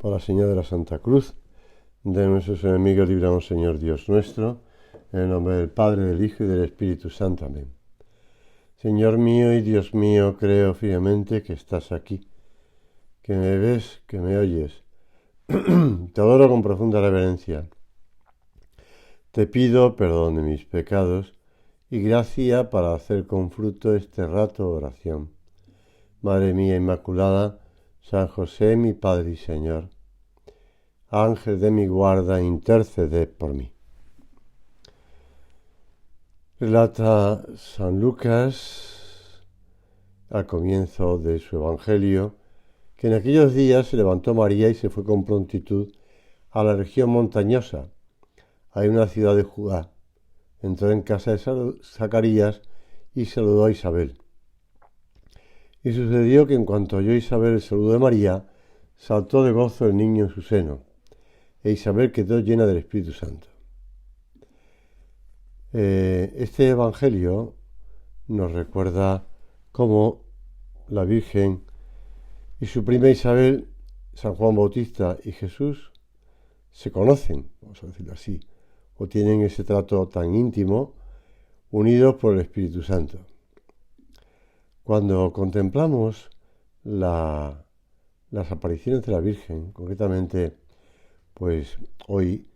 Por la señal de la Santa Cruz de nuestros enemigos, líbranos, Señor Dios nuestro, en el nombre del Padre, del Hijo y del Espíritu Santo. Amén. Señor mío y Dios mío, creo firmemente que estás aquí, que me ves, que me oyes. Te adoro con profunda reverencia. Te pido perdón de mis pecados y gracia para hacer con fruto este rato de oración. Madre mía Inmaculada, San José, mi Padre y Señor, Ángel de mi guarda, interceded por mí. Relata San Lucas al comienzo de su Evangelio que en aquellos días se levantó María y se fue con prontitud a la región montañosa, a una ciudad de Judá. Entró en casa de Zacarías y saludó a Isabel. Y sucedió que en cuanto oyó Isabel el saludo de María, saltó de gozo el niño en su seno, e Isabel quedó llena del Espíritu Santo. Este Evangelio nos recuerda cómo la Virgen y su prima Isabel, San Juan Bautista y Jesús se conocen, vamos a decirlo así, o tienen ese trato tan íntimo, unidos por el Espíritu Santo. Cuando contemplamos las apariciones de la Virgen, concretamente, pues hoy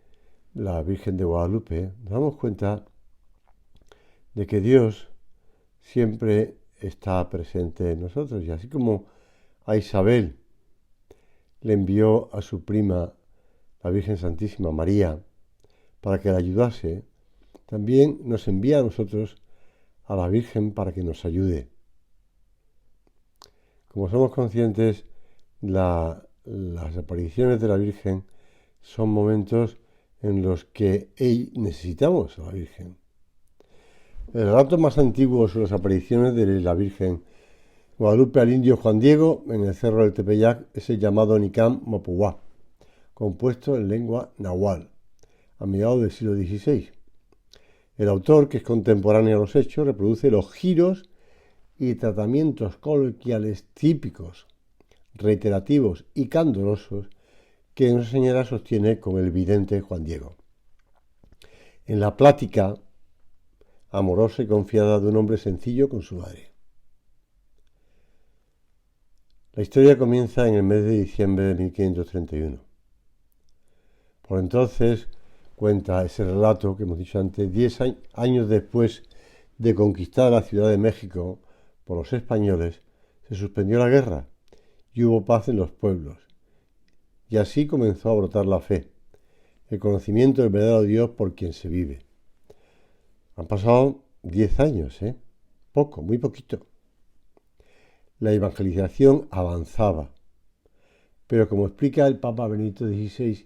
la Virgen de Guadalupe, nos damos cuenta de que Dios siempre está presente en nosotros, y así como a Isabel le envió a su prima, la Virgen Santísima María, para que la ayudase, también nos envía a nosotros a la Virgen para que nos ayude. Como somos conscientes, las apariciones de la Virgen son momentos en los que necesitamos a la Virgen. El relato más antiguo sobre las apariciones de la Virgen Guadalupe al indio Juan Diego en el cerro del Tepeyac es el llamado Nicam Mopuwá, compuesto en lengua nahual, a mediados del siglo XVI. El autor, que es contemporáneo a los hechos, reproduce los giros y tratamientos coloquiales típicos, reiterativos y candorosos que nuestra señora sostiene con el vidente Juan Diego. En la plática amorosa y confiada de un hombre sencillo con su madre. La historia comienza en el mes de diciembre de 1531. Por entonces, cuenta ese relato que hemos dicho antes, 10 años después de conquistar la Ciudad de México por los españoles, se suspendió la guerra y hubo paz en los pueblos. Y así comenzó a brotar la fe, el conocimiento del verdadero Dios por quien se vive. Han pasado 10 años, poco, muy poquito. La evangelización avanzaba, pero como explica el Papa Benedicto XVI,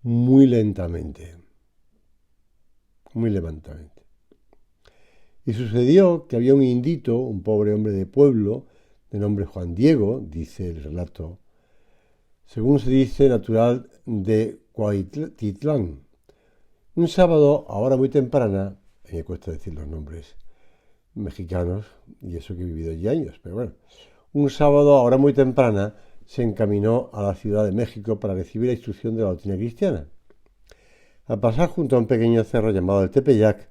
muy lentamente. Y sucedió que había un indito, un pobre hombre de pueblo, de nombre Juan Diego, dice el relato, según se dice, natural de Cuautitlán. Un sábado, a hora muy temprana, a mí me cuesta decir los nombres mexicanos, y eso que he vivido allí años, pero bueno, un sábado, a hora muy temprana, se encaminó a la Ciudad de México para recibir la instrucción de la doctrina cristiana. Al pasar junto a un pequeño cerro llamado el Tepeyac,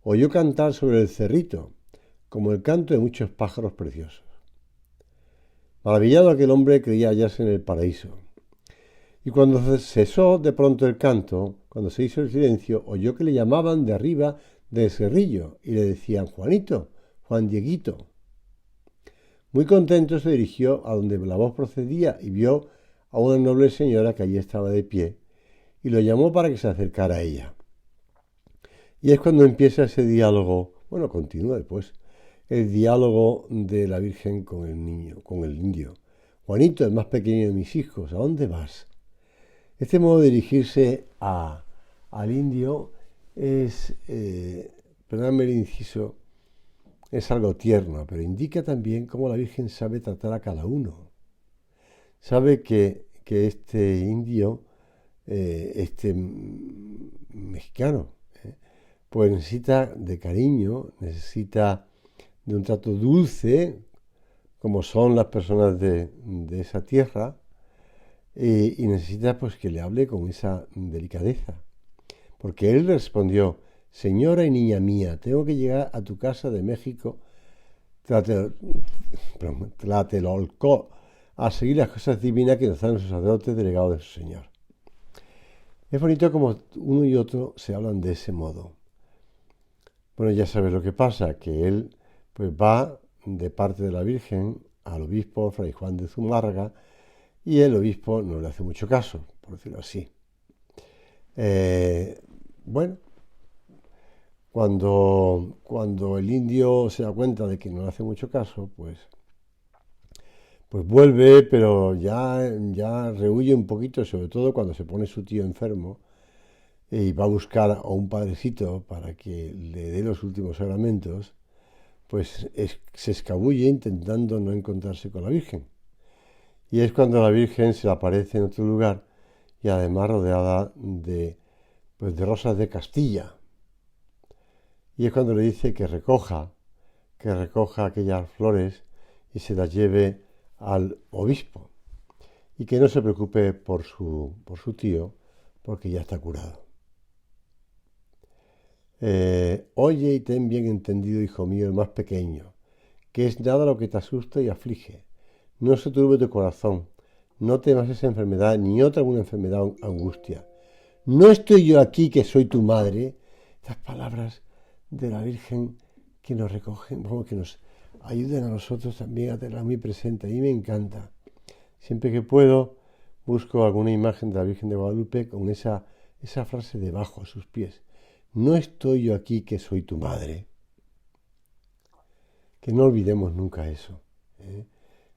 oyó cantar sobre el cerrito, como el canto de muchos pájaros preciosos. Maravillado aquel hombre creía hallarse en el paraíso. Y cuando cesó de pronto el canto, cuando se hizo el silencio, oyó que le llamaban de arriba del cerrillo y le decían: Juanito, Juan Dieguito. Muy contento se dirigió a donde la voz procedía y vio a una noble señora que allí estaba de pie y lo llamó para que se acercara a ella. Y es cuando empieza ese diálogo, continúa después, el diálogo de la Virgen con el niño, con el indio. Juanito, el más pequeño de mis hijos, ¿a dónde vas? Este modo de dirigirse al indio es, perdóname el inciso, es algo tierno, pero indica también cómo la Virgen sabe tratar a cada uno. Sabe que este indio, este mexicano, pues necesita de cariño, necesita de un trato dulce, como son las personas de esa tierra, y necesita pues que le hable con esa delicadeza. Porque él respondió: señora y niña mía, tengo que llegar a tu casa de México, Tlatelolco, a seguir las cosas divinas que nos dan los sacerdotes delegados de su Señor. Es bonito como uno y otro se hablan de ese modo. Bueno, ya sabes lo que pasa, que él pues va de parte de la Virgen al obispo Fray Juan de Zumárraga, y el obispo no le hace mucho caso, por decirlo así. Bueno, cuando el indio se da cuenta de que no le hace mucho caso, pues vuelve, pero ya rehuye un poquito, sobre todo cuando se pone su tío enfermo y va a buscar a un padrecito para que le dé los últimos sacramentos, pues se escabulle intentando no encontrarse con la Virgen. Y es cuando la Virgen se le aparece en otro lugar, y además rodeada de rosas de Castilla. Y es cuando le dice que recoja aquellas flores y se las lleve al obispo, y que no se preocupe por su tío, porque ya está curado. Oye y ten bien entendido, hijo mío, el más pequeño, que es nada lo que te asusta y aflige. No se turbe tu corazón, no temas esa enfermedad, ni otra alguna enfermedad o angustia. No estoy yo aquí que soy tu madre. Estas palabras de la Virgen que nos recogen, que nos ayuden a nosotros también a tenerla muy presente. A mí me encanta. Siempre que puedo busco alguna imagen de la Virgen de Guadalupe con esa frase debajo, a sus pies. No estoy yo aquí que soy tu madre. Que no olvidemos nunca eso.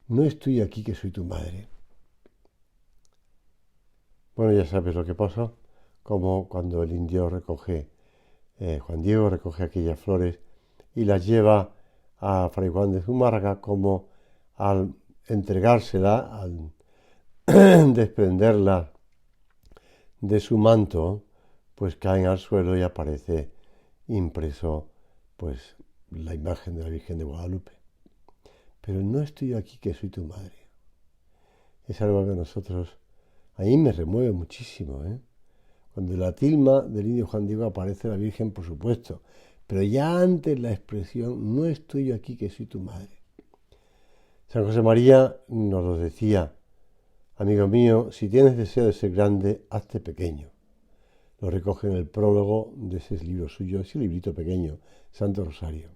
No estoy aquí que soy tu madre. Bueno, ya sabes lo que pasó, como cuando el indio Juan Diego recoge aquellas flores y las lleva a Fray Juan de Zumárraga, como al entregársela, al desprenderla de su manto, pues caen al suelo y aparece impreso pues la imagen de la Virgen de Guadalupe. Pero no estoy yo aquí que soy tu madre. Es algo que a mí me remueve muchísimo, Cuando en la tilma del indio Juan Diego aparece la Virgen, por supuesto, pero ya antes la expresión, no estoy yo aquí que soy tu madre. San José María nos lo decía: amigo mío, si tienes deseo de ser grande, hazte pequeño. Lo recoge en el prólogo de ese libro suyo, ese librito pequeño, Santo Rosario.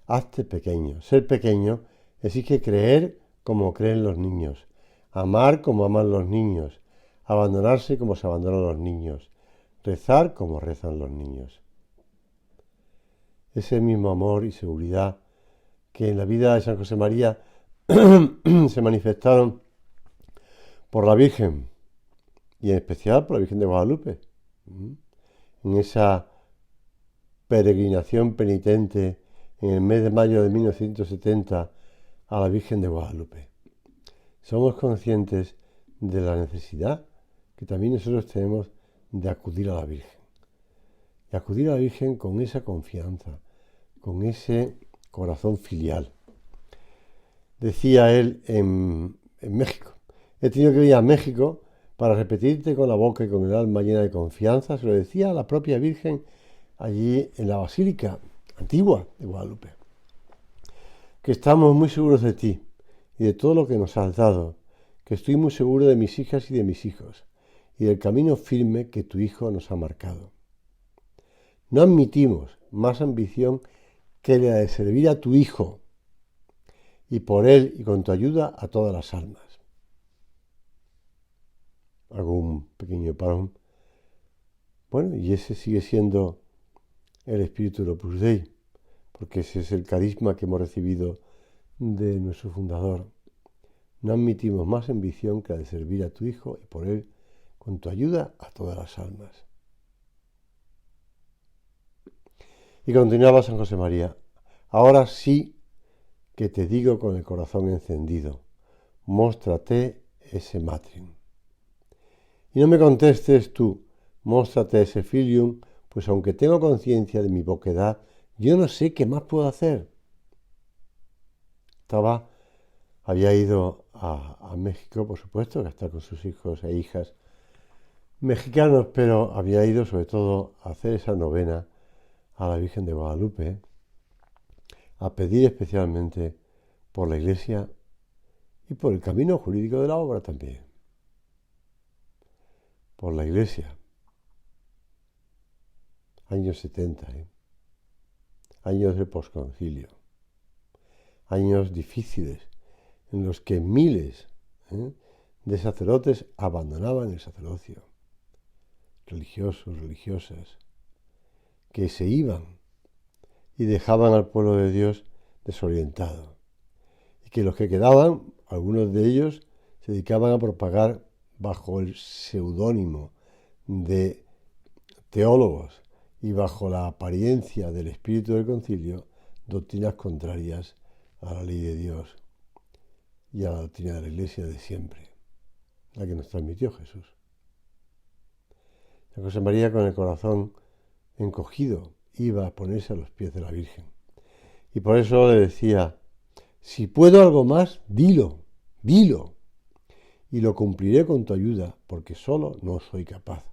Hazte pequeño. Ser pequeño exige creer como creen los niños, amar como aman los niños, abandonarse como se abandonan los niños, rezar como rezan los niños. Ese mismo amor y seguridad que en la vida de San José María se manifestaron por la Virgen, y en especial por la Virgen de Guadalupe, en esa peregrinación penitente en el mes de mayo de 1970 a la Virgen de Guadalupe. Somos conscientes de la necesidad que también nosotros tenemos de acudir a la Virgen. Y acudir a la Virgen con esa confianza, con ese corazón filial. Decía él en México: he tenido que ir a México para repetirte con la boca y con el alma llena de confianza. Se lo decía a la propia Virgen allí en la Basílica Antigua de Guadalupe, que estamos muy seguros de ti y de todo lo que nos has dado, que estoy muy seguro de mis hijas y de mis hijos, y del camino firme que tu Hijo nos ha marcado. No admitimos más ambición que la de servir a tu Hijo, y por él y con tu ayuda a todas las almas. Hago un pequeño parón. Bueno, y ese sigue siendo el espíritu del Opus Dei, porque ese es el carisma que hemos recibido de nuestro fundador. No admitimos más ambición que la de servir a tu Hijo y por él, con tu ayuda, a todas las almas. Y continuaba San José María: ahora sí que te digo con el corazón encendido, móstrate ese matrium. Y no me contestes tú, móstrate ese filium, pues aunque tengo conciencia de mi poquedad, yo no sé qué más puedo hacer. Había ido a México, por supuesto, que está con sus hijos e hijas mexicanos, pero había ido sobre todo a hacer esa novena a la Virgen de Guadalupe, a pedir especialmente por la Iglesia y por el camino jurídico de la obra también, por la Iglesia. Años 70, años de posconcilio, años difíciles en los que miles de sacerdotes abandonaban el sacerdocio, religiosos, religiosas, que se iban y dejaban al pueblo de Dios desorientado, y que los que quedaban, algunos de ellos, se dedicaban a propagar bajo el seudónimo de teólogos y bajo la apariencia del espíritu del concilio, doctrinas contrarias a la ley de Dios y a la doctrina de la Iglesia de siempre, la que nos transmitió Jesús. San José María, con el corazón encogido, iba a ponerse a los pies de la Virgen. Y por eso le decía, si puedo algo más, dilo, dilo, y lo cumpliré con tu ayuda, porque solo no soy capaz.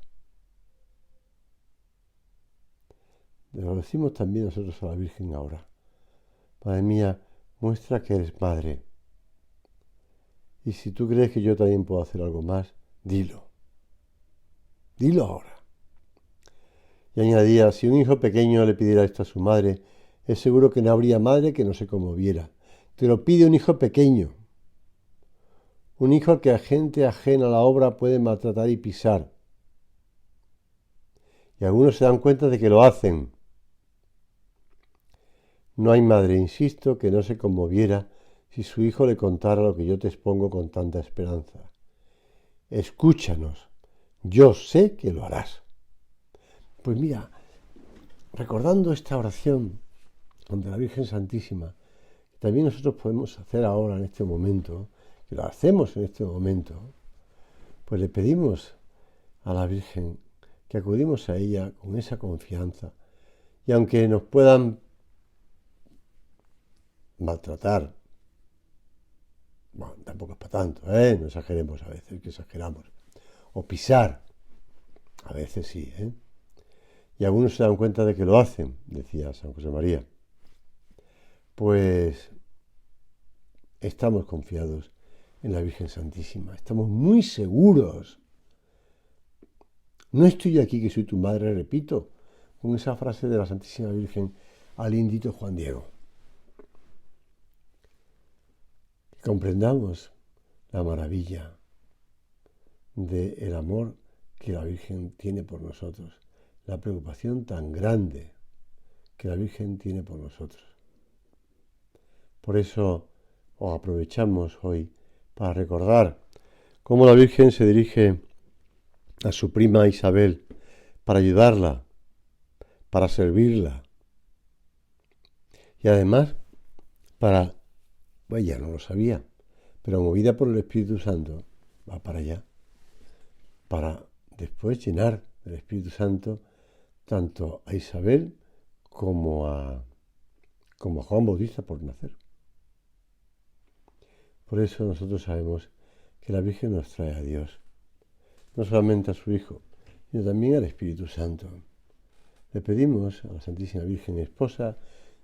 Lo decimos también nosotros a la Virgen ahora. Madre mía, muestra que eres madre. Y si tú crees que yo también puedo hacer algo más, dilo. Dilo ahora. Y añadía, si un hijo pequeño le pidiera esto a su madre, es seguro que no habría madre que no se conmoviera. Te lo pide un hijo pequeño. Un hijo que a gente ajena a la obra puede maltratar y pisar. Y algunos se dan cuenta de que lo hacen. No hay madre, insisto, que no se conmoviera si su hijo le contara lo que yo te expongo con tanta esperanza. Escúchanos, yo sé que lo harás. Pues mira, recordando esta oración ante la Virgen Santísima, que también nosotros podemos hacer ahora en este momento, que lo hacemos en este momento, pues le pedimos a la Virgen que acudimos a ella con esa confianza, y aunque nos puedan maltratar, bueno, tampoco es para tanto, no exageremos a veces, que exageramos, o pisar, a veces sí, y algunos se dan cuenta de que lo hacen, decía San José María, pues estamos confiados en la Virgen Santísima, estamos muy seguros. No estoy aquí que soy tu madre, repito, con esa frase de la Santísima Virgen al indito Juan Diego. Que comprendamos la maravilla del amor que la Virgen tiene por nosotros, la preocupación tan grande que la Virgen tiene por nosotros. Por eso os aprovechamos hoy para recordar cómo la Virgen se dirige a su prima Isabel para ayudarla, para servirla y además para, bueno, ya no lo sabía, pero movida por el Espíritu Santo, va para allá, para después llenar del Espíritu Santo tanto a Isabel como a Juan Bautista por nacer. Por eso nosotros sabemos que la Virgen nos trae a Dios, no solamente a su Hijo, sino también al Espíritu Santo. Le pedimos a la Santísima Virgen, esposa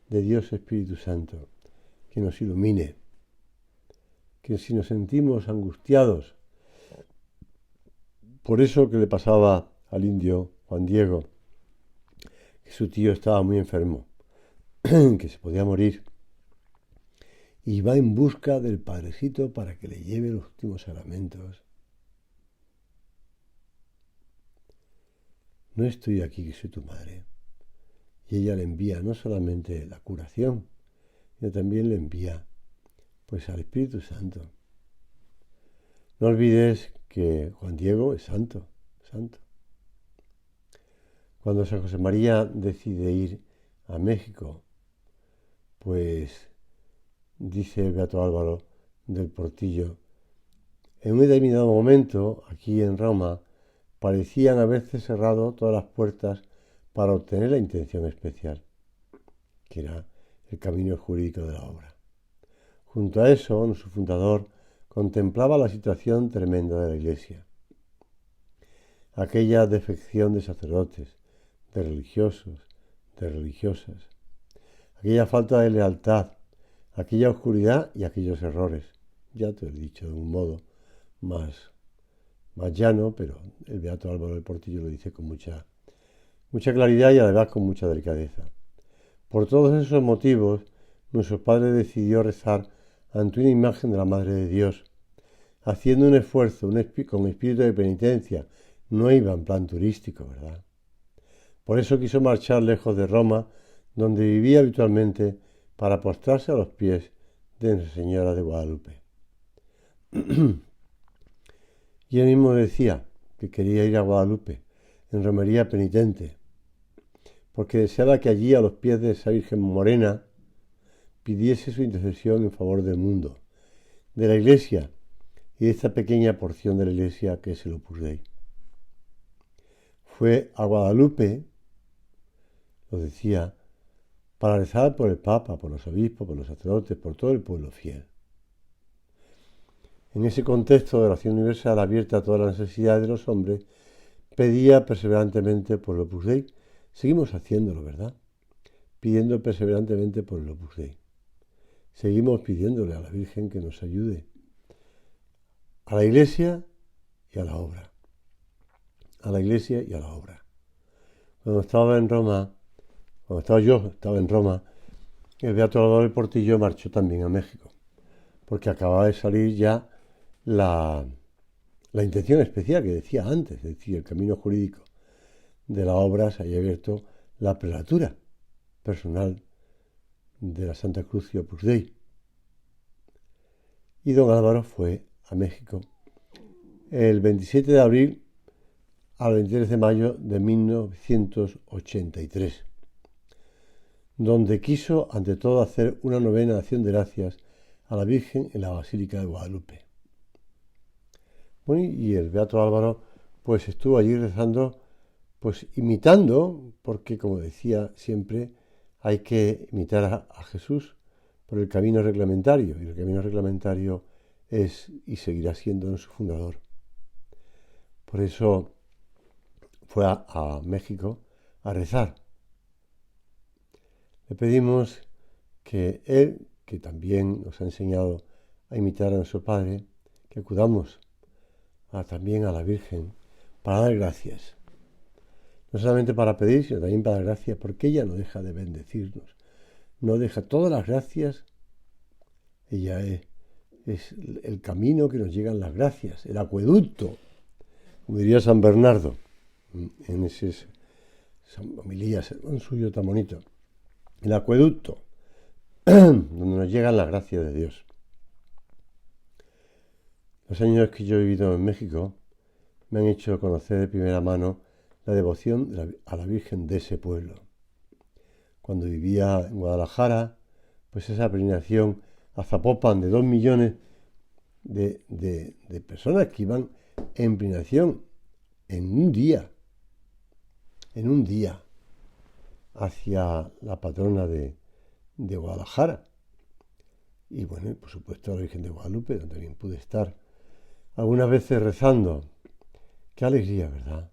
de Dios Espíritu Santo, que nos ilumine, que si nos sentimos angustiados por eso que le pasaba al indio Juan Diego, que su tío estaba muy enfermo, que se podía morir, y va en busca del Padrecito para que le lleve los últimos sacramentos. No estoy aquí que soy tu madre. Y ella le envía no solamente la curación, sino también le envía pues al Espíritu Santo. No olvides que Juan Diego es santo, santo. Cuando San José María decide ir a México, pues dice el Beato Álvaro del Portillo, en un determinado momento, aquí en Roma, parecían haberse cerrado todas las puertas para obtener la intención especial, que era el camino jurídico de la obra. Junto a eso, su fundador contemplaba la situación tremenda de la Iglesia. Aquella defección de sacerdotes, de religiosos, de religiosas, aquella falta de lealtad, aquella oscuridad y aquellos errores. Ya te lo he dicho de un modo más llano, pero el beato Álvaro del Portillo lo dice con mucha claridad y además con mucha delicadeza. Por todos esos motivos, nuestro padre decidió rezar ante una imagen de la Madre de Dios, haciendo un esfuerzo con espíritu de penitencia. No iba en plan turístico, ¿verdad? Por eso quiso marchar lejos de Roma, donde vivía habitualmente, para postrarse a los pies de Nuestra Señora de Guadalupe. Y él mismo decía que quería ir a Guadalupe, en romería penitente, porque deseaba que allí, a los pies de esa Virgen morena, pidiese su intercesión en favor del mundo, de la Iglesia y de esta pequeña porción de la Iglesia que es el Opus Dei. Fue a Guadalupe, lo decía, para rezar por el Papa, por los obispos, por los sacerdotes, por todo el pueblo fiel. En ese contexto de oración universal abierta a todas las necesidades de los hombres, pedía perseverantemente por el Opus Dei. Seguimos haciéndolo, ¿verdad? Pidiendo perseverantemente por el Opus Dei. Seguimos pidiéndole a la Virgen que nos ayude a la Iglesia y a la obra. A la Iglesia y a la obra. Cuando estaba en Roma, el beato Álvaro del Portillo marchó también a México, porque acababa de salir ya la intención especial que decía antes, es decir, el camino jurídico de la obra. Se había abierto la prelatura personal de la Santa Cruz y Opus Dei. Y don Álvaro fue a México el 27 de abril al 23 de mayo de 1983, donde quiso ante todo hacer una novena de acción de gracias a la Virgen en la Basílica de Guadalupe. Bueno, y el beato Álvaro pues estuvo allí rezando, pues imitando, porque como decía siempre, hay que imitar a Jesús por el camino reglamentario, y el camino reglamentario es y seguirá siendo su fundador. Por eso fue a México a rezar. Le pedimos que él, que también nos ha enseñado a imitar a nuestro Padre, que acudamos también a la Virgen para dar gracias. No solamente para pedir, sino también para dar gracias, porque ella no deja de bendecirnos. No deja todas las gracias. Ella es el camino que nos llegan las gracias, el acueducto, como diría San Bernardo, en ese homilía, sermón suyo tan bonito. El acueducto, donde nos llegan las gracias de Dios. Los años que yo he vivido en México me han hecho conocer de primera mano la devoción a la Virgen de ese pueblo. Cuando vivía en Guadalajara, pues esa peregrinación a Zapopan de 2 millones de personas que iban en peregrinación en un día, hacia la patrona de Guadalajara. Y bueno, por supuesto la Virgen de Guadalupe, donde también pude estar algunas veces rezando. Qué alegría, ¿verdad?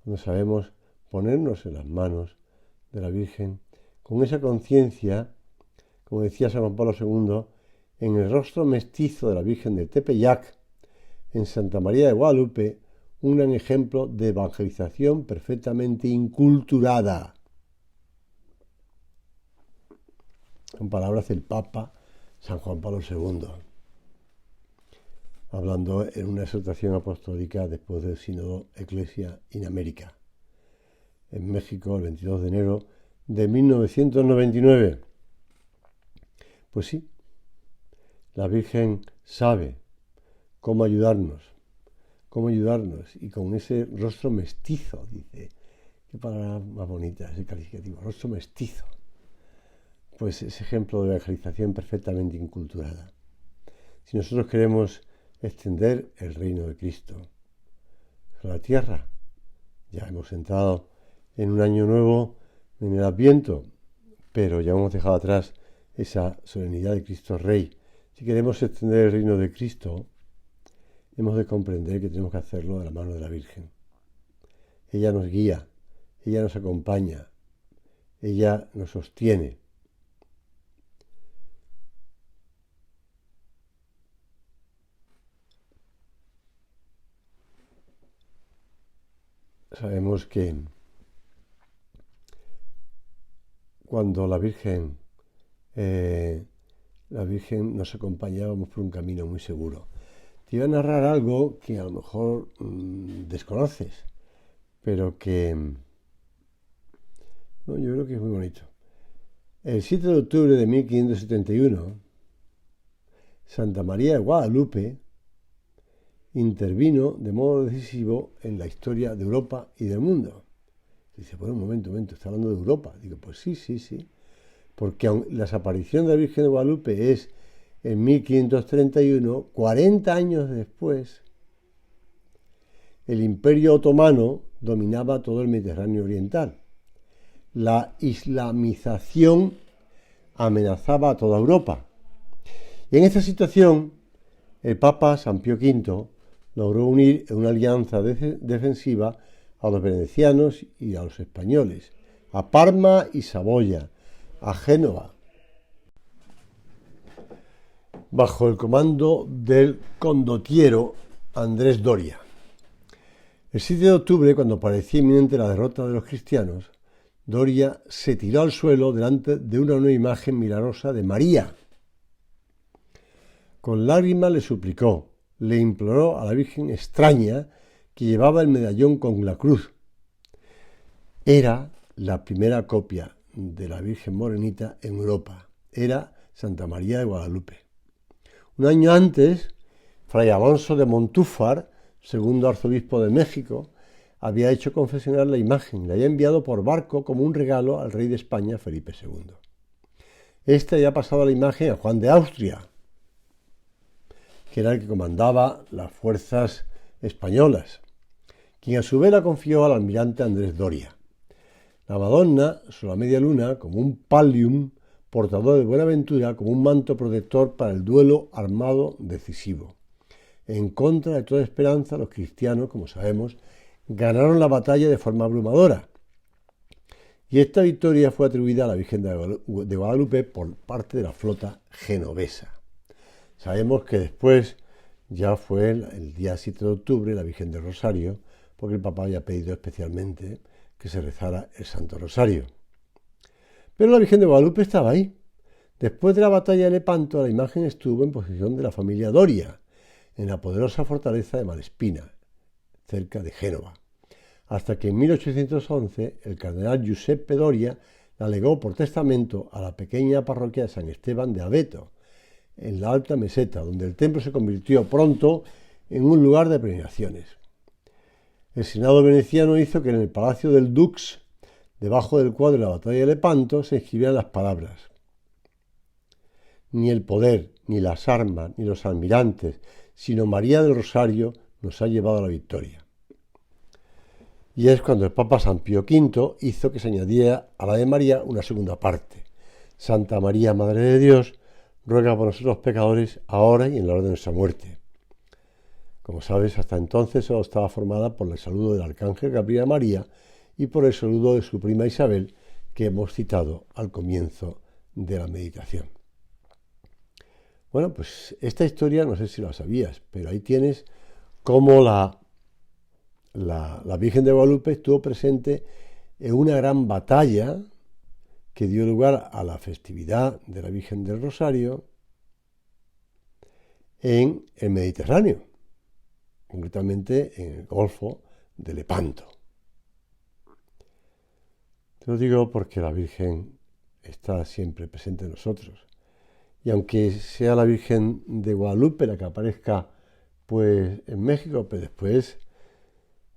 Cuando sabemos ponernos en las manos de la Virgen con esa conciencia, como decía San Juan Pablo II, en el rostro mestizo de la Virgen de Tepeyac, en Santa María de Guadalupe, un gran ejemplo de evangelización perfectamente inculturada. Con palabras del Papa San Juan Pablo II, hablando en una exhortación apostólica después del Sínodo Ecclesia in America, en México, el 22 de enero de 1999. Pues sí, la Virgen sabe cómo ayudarnos, y con ese rostro mestizo, dice, qué palabra más bonita, ese calificativo, rostro mestizo, pues ese ejemplo de evangelización perfectamente inculturada. Si nosotros queremos extender el reino de Cristo a la tierra, ya hemos entrado en un año nuevo en el Adviento, pero ya hemos dejado atrás esa solemnidad de Cristo Rey, Si queremos extender el reino de Cristo, hemos de comprender que tenemos que hacerlo de la mano de la Virgen. Ella nos guía, ella nos acompaña, ella nos sostiene. Sabemos que cuando la Virgen nos acompaña, vamos por un camino muy seguro. Te iba a narrar algo que a lo mejor desconoces, pero que yo creo que es muy bonito. El 7 de octubre de 1571, Santa María de Guadalupe intervino de modo decisivo en la historia de Europa y del mundo. Dice, bueno, un momento, está hablando de Europa. Digo, pues sí. Porque la desaparición de la Virgen de Guadalupe es en 1531, 40 años después, el Imperio Otomano dominaba todo el Mediterráneo oriental. La islamización amenazaba a toda Europa. Y en esta situación, el Papa San Pío V logró unir en una alianza defensiva a los venecianos y a los españoles, a Parma y Saboya, a Génova, bajo el comando del condottiero Andrés Doria. El 7 de octubre, cuando parecía inminente la derrota de los cristianos, Doria se tiró al suelo delante de una nueva imagen milagrosa de María. Con lágrimas le suplicó, le imploró a la Virgen extraña que llevaba el medallón con la cruz. Era la primera copia de la Virgen Morenita en Europa. Era Santa María de Guadalupe. Un año antes, Fray Alonso de Montúfar, segundo arzobispo de México, había hecho confesionar la imagen, la había enviado por barco como un regalo al rey de España, Felipe II. Este había pasado la imagen a Juan de Austria, que era el que comandaba las fuerzas españolas, quien a su vez la confió al almirante Andrés Doria. La Madonna, sobre la media luna, como un pallium, portador de Buenaventura, como un manto protector para el duelo armado decisivo. En contra de toda esperanza, los cristianos, como sabemos, ganaron la batalla de forma abrumadora. Y esta victoria fue atribuida a la Virgen de Guadalupe por parte de la flota genovesa. Sabemos que después ya fue el día 7 de octubre la Virgen del Rosario, porque el Papa había pedido especialmente que se rezara el Santo Rosario. Pero la Virgen de Guadalupe estaba ahí. Después de la batalla de Lepanto, la imagen estuvo en posesión de la familia Doria, en la poderosa fortaleza de Malespina, cerca de Génova, hasta que en 1811 el cardenal Giuseppe Doria la legó por testamento a la pequeña parroquia de San Esteban de Abeto, en la alta meseta, donde el templo se convirtió pronto en un lugar de peregrinaciones. El Senado veneciano hizo que en el Palacio del Dux, debajo del cuadro de la batalla de Lepanto, se escribieran las palabras: ni el poder, ni las armas, ni los almirantes, sino María del Rosario nos ha llevado a la victoria. Y es cuando el Papa San Pío V hizo que se añadiera a la de María una segunda parte: Santa María, Madre de Dios, ruega por nosotros pecadores, ahora y en la hora de nuestra muerte. Como sabes, hasta entonces solo estaba formada por el saludo del arcángel Gabriel a María y por el saludo de su prima Isabel, que hemos citado al comienzo de la meditación. Bueno, pues esta historia no sé si la sabías, pero ahí tienes cómo la Virgen de Guadalupe estuvo presente en una gran batalla que dio lugar a la festividad de la Virgen del Rosario en el Mediterráneo, concretamente en el Golfo de Lepanto. Te lo digo porque la Virgen está siempre presente en nosotros. Y aunque sea la Virgen de Guadalupe la que aparezca pues en México, pero después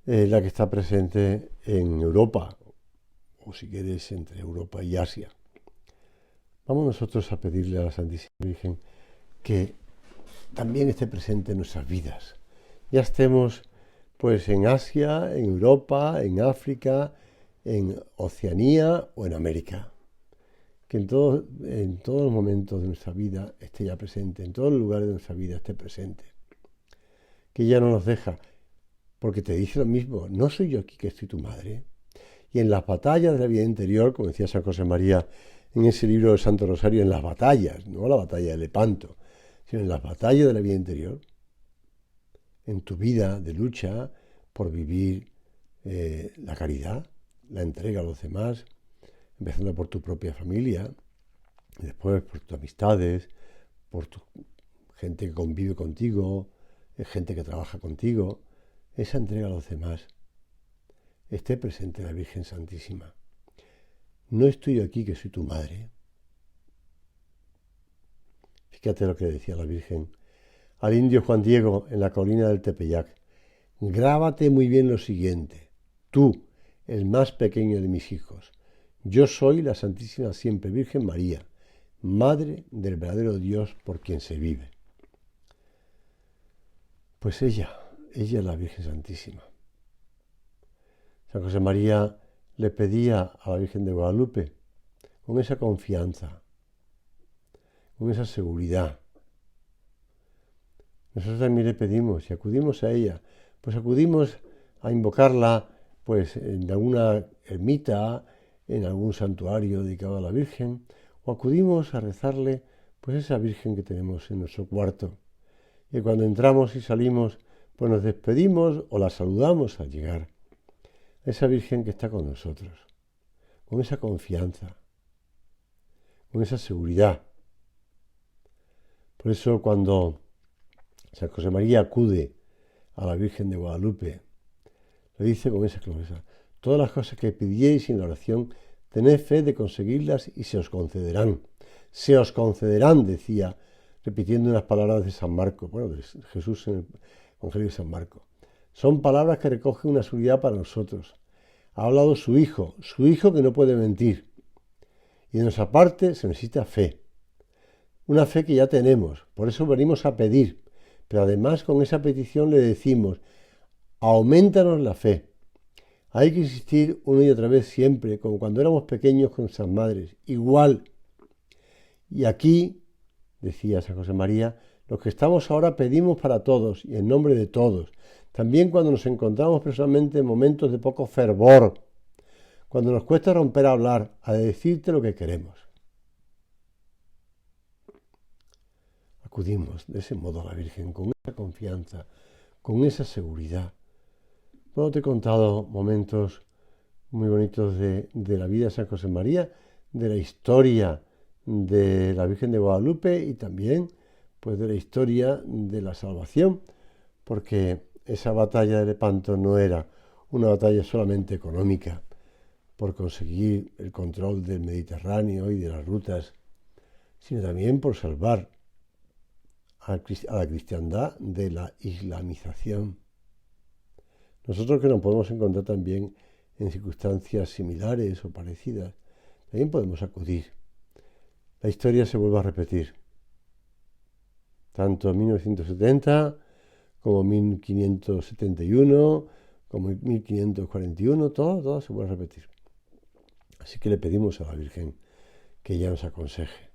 es la que está presente en Europa, o si quieres entre Europa y Asia. Vamos nosotros a pedirle a la Santísima Virgen que también esté presente en nuestras vidas. Ya estemos pues en Asia, en Europa, en África, en Oceanía o en América. que en todos los momentos de nuestra vida esté ya presente, en todos los lugares de nuestra vida esté presente. Que ella no nos deja, porque te dice lo mismo, no soy yo aquí que estoy tu madre. Y en las batallas de la vida interior, como decía San José María en ese libro del Santo Rosario, en las batallas, no la batalla de Lepanto, sino en las batallas de la vida interior, en tu vida de lucha por vivir la caridad, la entrega a los demás, empezando por tu propia familia, y después por tus amistades, por tu gente que convive contigo, gente que trabaja contigo, esa entrega a los demás. Esté presente la Virgen Santísima. No estoy aquí que soy tu madre. Fíjate lo que decía la Virgen al indio Juan Diego en la colina del Tepeyac. Grábate muy bien lo siguiente. Tú, el más pequeño de mis hijos, yo soy la Santísima Siempre Virgen María, Madre del verdadero Dios por quien se vive. Pues ella es la Virgen Santísima. San José María le pedía a la Virgen de Guadalupe, con esa confianza, con esa seguridad. Nosotros también le pedimos y acudimos a ella, pues acudimos a invocarla pues en alguna ermita, en algún santuario dedicado a la Virgen, o acudimos a rezarle pues esa Virgen que tenemos en nuestro cuarto. Y cuando entramos y salimos, pues nos despedimos o la saludamos al llegar. Esa Virgen que está con nosotros, con esa confianza, con esa seguridad. Por eso cuando San José María acude a la Virgen de Guadalupe, le dice con esa promesa: todas las cosas que pidierais en la oración, tened fe de conseguirlas y se os concederán. Se os concederán, decía, repitiendo unas palabras de San Marco, de Jesús en el Evangelio de San Marco. Son palabras que recogen una seguridad para nosotros. Ha hablado su Hijo que no puede mentir. Y de nuestra parte se necesita fe. Una fe que ya tenemos, por eso venimos a pedir. Pero además con esa petición le decimos: aumentanos la fe. Hay que insistir una y otra vez siempre, como cuando éramos pequeños con nuestras madres, igual. Y aquí, decía San José María, los que estamos ahora pedimos para todos y en nombre de todos. También cuando nos encontramos personalmente en momentos de poco fervor, cuando nos cuesta romper a hablar, a decirte lo que queremos. Acudimos de ese modo a la Virgen, con esa confianza, con esa seguridad. Bueno, te he contado momentos muy bonitos de la vida de San José María, de la historia de la Virgen de Guadalupe y también pues de la historia de la salvación, porque esa batalla de Lepanto no era una batalla solamente económica por conseguir el control del Mediterráneo y de las rutas, sino también por salvar a la cristiandad de la islamización. Nosotros que nos podemos encontrar también en circunstancias similares o parecidas, también podemos acudir. La historia se vuelve a repetir. Tanto en 1970 como en 1571, como en 1541, todo se vuelve a repetir. Así que le pedimos a la Virgen que ella nos aconseje,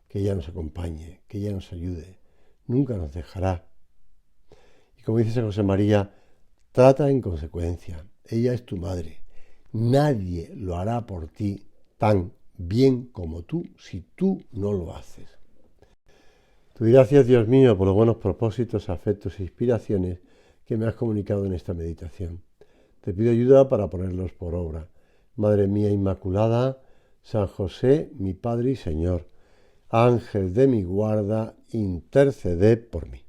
que ella nos acompañe, que ella nos ayude. Nunca nos dejará. Y como dice San José María, trata en consecuencia. Ella es tu madre. Nadie lo hará por ti tan bien como tú si tú no lo haces. Te doy gracias, Dios mío, por los buenos propósitos, afectos e inspiraciones que me has comunicado en esta meditación. Te pido ayuda para ponerlos por obra. Madre mía Inmaculada, San José, mi Padre y Señor, Ángel de mi guarda, interceded por mí.